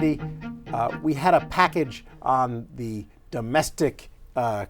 Andy, we had a package on the domestic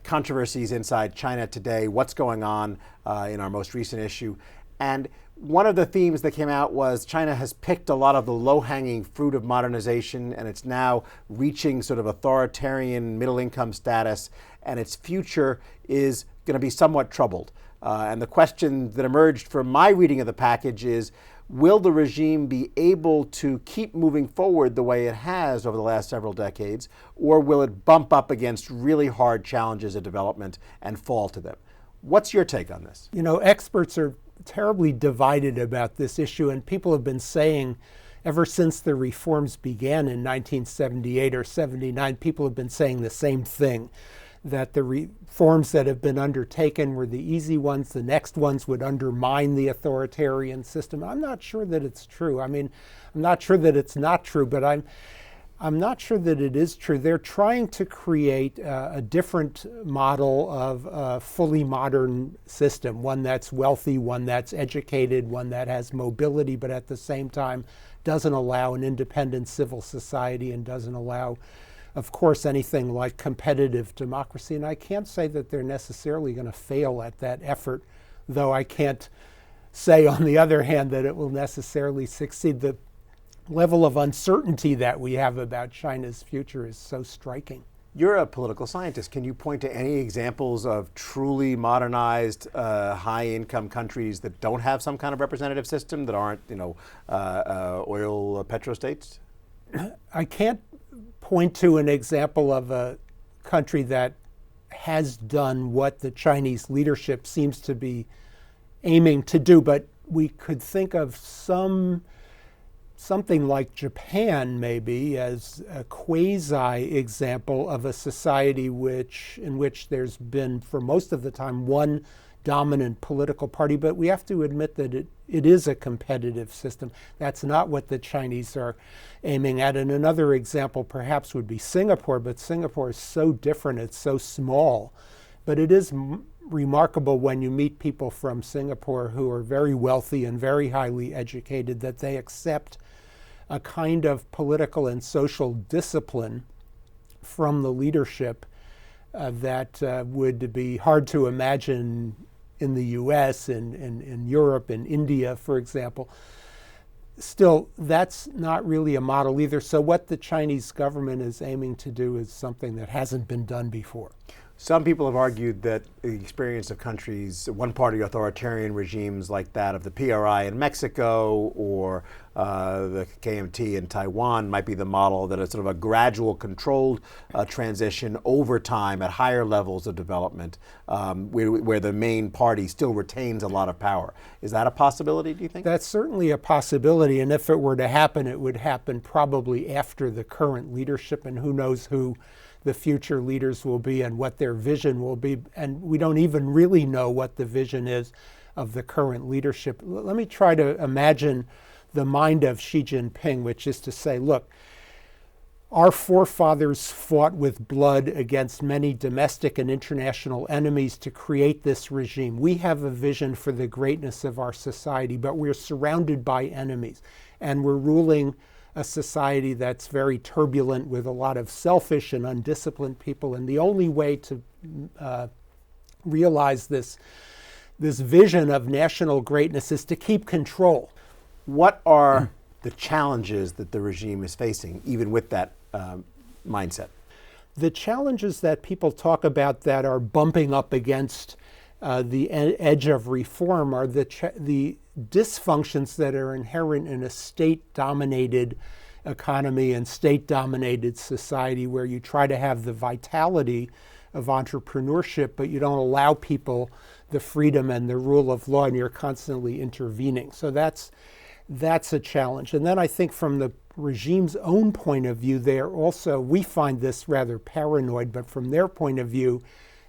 controversies inside China today, what's going on in our most recent issue. And one of the themes that came out was China has picked a lot of the low-hanging fruit of modernization, and it's now reaching sort of authoritarian middle-income status, and its future is going to be somewhat troubled. And the question that emerged from my reading of the package is, will the regime be able to keep moving forward the way it has over the last several decades, or will it bump up against really hard challenges of development and fall to them? What's your take on this? You know, experts are terribly divided about this issue, and people have been saying ever since the reforms began in 1978 or 79, people have been saying the same thing, that the reforms that have been undertaken were the easy ones. The next ones would undermine the authoritarian system. I'm not sure that it's true. I mean, I'm not sure that it's not true, but I'm not sure that it is true. They're trying to create a different model of a fully modern system, one that's wealthy, one that's educated, one that has mobility, but at the same time doesn't allow an independent civil society and doesn't allow, of course, anything like competitive democracy. And I can't say that they're necessarily going to fail at that effort, though I can't say, on the other hand, that it will necessarily succeed. The level of uncertainty that we have about China's future is so striking. You're a political scientist. Can you point to any examples of truly modernized, high-income countries that don't have some kind of representative system, that aren't, oil petrostates? I can't point to an example of a country that has done what the Chinese leadership seems to be aiming to do, but we could think of something like Japan maybe as a quasi-example of a society in which there's been, for most of the time, one dominant political party, but we have to admit that it is a competitive system. That's not what the Chinese are aiming at. And another example perhaps would be Singapore, but Singapore is so different, it's so small. But it is remarkable when you meet people from Singapore who are very wealthy and very highly educated that they accept a kind of political and social discipline from the leadership that would be hard to imagine in the US, in Europe, in India, for example. Still, that's not really a model either. So what the Chinese government is aiming to do is something that hasn't been done before. Some people have argued that the experience of countries, one-party authoritarian regimes like that of the PRI in Mexico or the KMT in Taiwan might be the model, that it's sort of a gradual, controlled transition over time at higher levels of development where the main party still retains a lot of power. Is that a possibility, do you think? That's certainly a possibility, and if it were to happen, it would happen probably after the current leadership, and who knows who the future leaders will be and what their vision will be. And we don't even really know what the vision is of the current leadership. Let me try to imagine the mind of Xi Jinping, which is to say, look, our forefathers fought with blood against many domestic and international enemies to create this regime. We have a vision for the greatness of our society, but we're surrounded by enemies, and we're ruling a society that's very turbulent with a lot of selfish and undisciplined people. And the only way to realize this vision of national greatness is to keep control. What are the challenges that the regime is facing, even with that mindset? The challenges that people talk about that are bumping up against the edge of reform are the dysfunctions that are inherent in a state-dominated economy and state-dominated society, where you try to have the vitality of entrepreneurship, but you don't allow people the freedom and the rule of law, and you're constantly intervening. So that's a challenge. And then I think from the regime's own point of view, we find this rather paranoid, but from their point of view,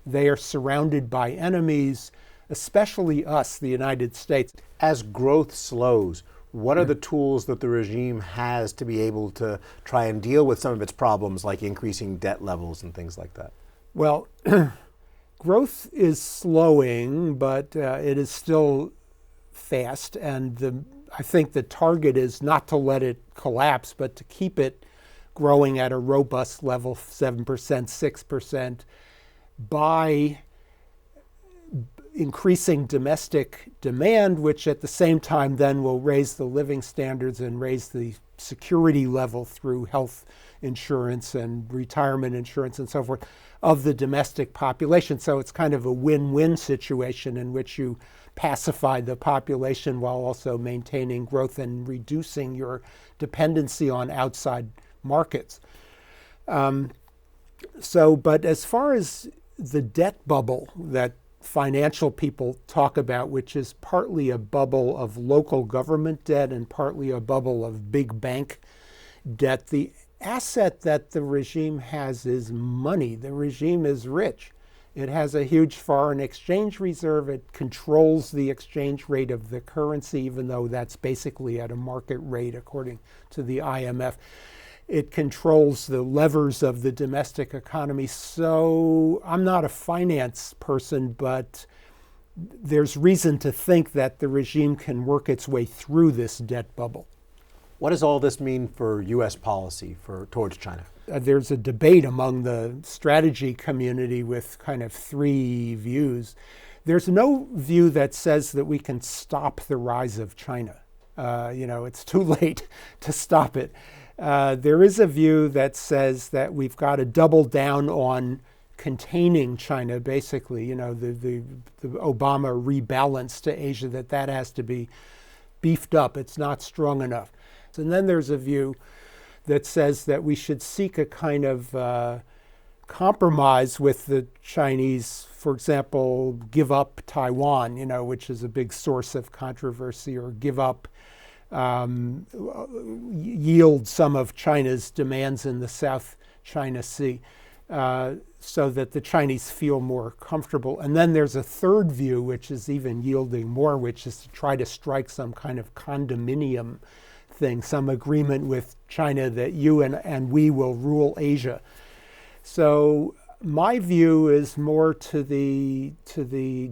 they are surrounded by enemies, especially us, the United States. As growth slows, what are the tools that the regime has to be able to try and deal with some of its problems, like increasing debt levels and things like that? Well, growth is slowing, but it is still fast, and I think the target is not to let it collapse, but to keep it growing at a robust level, 7%, 6%, by increasing domestic demand, which at the same time then will raise the living standards and raise the security level through health insurance and retirement insurance and so forth of the domestic population. So it's kind of a win-win situation in which you pacify the population while also maintaining growth and reducing your dependency on outside markets. But as far as the debt bubble that financial people talk about, which is partly a bubble of local government debt and partly a bubble of big bank debt, the asset that the regime has is money. The regime is rich. It has a huge foreign exchange reserve. It controls the exchange rate of the currency, even though that's basically at a market rate according to the IMF. It controls the levers of the domestic economy. So I'm not a finance person, but there's reason to think that the regime can work its way through this debt bubble. What does all this mean for U.S. policy towards China? There's a debate among the strategy community with kind of three views. There's no view that says that we can stop the rise of China. It's too late to stop it. There is a view that says that we've got to double down on containing China, basically, the Obama rebalance to Asia, that has to be beefed up. It's not strong enough. And then there's a view that says that we should seek a kind of compromise with the Chinese, for example, give up Taiwan, which is a big source of controversy, or give up yield some of China's demands in the South China Sea, so that the Chinese feel more comfortable. And then there's a third view, which is even yielding more, which is to try to strike some kind of condominium thing, some agreement with China that you and we will rule Asia. So my view is more to the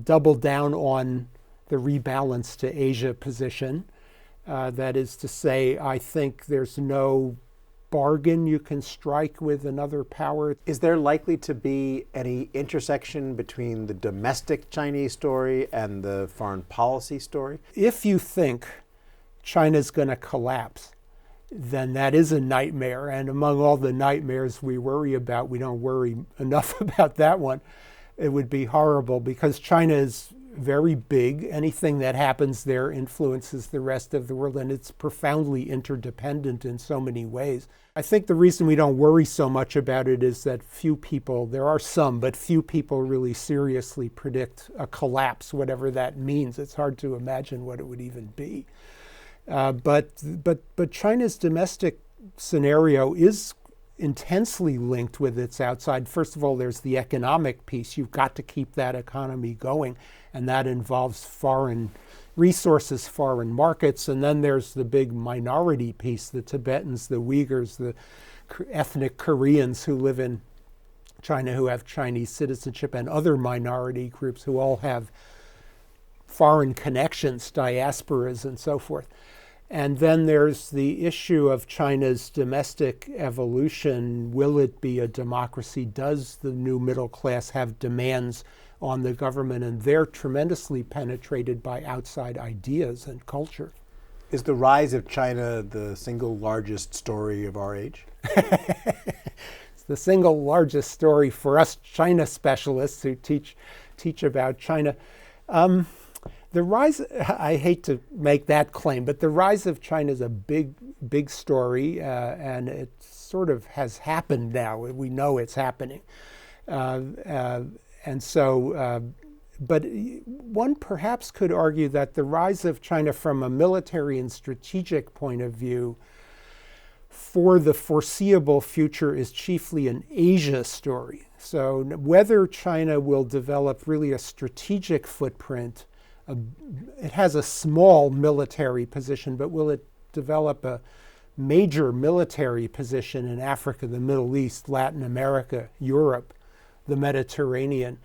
double down on the rebalance to Asia position. That is to say, I think there's no bargain you can strike with another power. Is there likely to be any intersection between the domestic Chinese story and the foreign policy story? If you think China's going to collapse, then that is a nightmare. And among all the nightmares we worry about, we don't worry enough about that one. It would be horrible because China is very big. Anything that happens there influences the rest of the world, and it's profoundly interdependent in so many ways. I think the reason we don't worry so much about it is that few people, there are some, but few people really seriously predict a collapse, whatever that means. It's hard to imagine what it would even be. But China's domestic scenario is intensely linked with its outside. First of all, there's the economic piece. You've got to keep that economy going, and that involves foreign resources, foreign markets. And then there's the big minority piece, the Tibetans, the Uyghurs, the ethnic Koreans who live in China who have Chinese citizenship, and other minority groups who all have foreign connections, diasporas, and so forth. And then there's the issue of China's domestic evolution. Will it be a democracy? Does the new middle class have demands on the government? And they're tremendously penetrated by outside ideas and culture. Is the rise of China the single largest story of our age? It's the single largest story for us China specialists who teach about China. The rise, I hate to make that claim, but the rise of China is a big story, and it sort of has happened now. We know it's happening. But one perhaps could argue that the rise of China from a military and strategic point of view for the foreseeable future is chiefly an Asia story. So whether China will develop really a strategic footprint, it has a small military position, but will it develop a major military position in Africa, the Middle East, Latin America, Europe, the Mediterranean?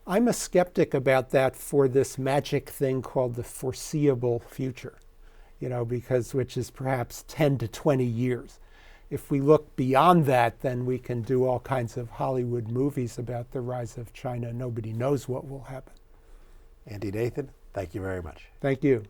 I'm a skeptic about that for this magic thing called the foreseeable future, which is perhaps 10 to 20 years. if we look beyond that, then we can do all kinds of Hollywood movies about the rise of China. Nobody knows what will happen. Andy Nathan, thank you very much. Thank you.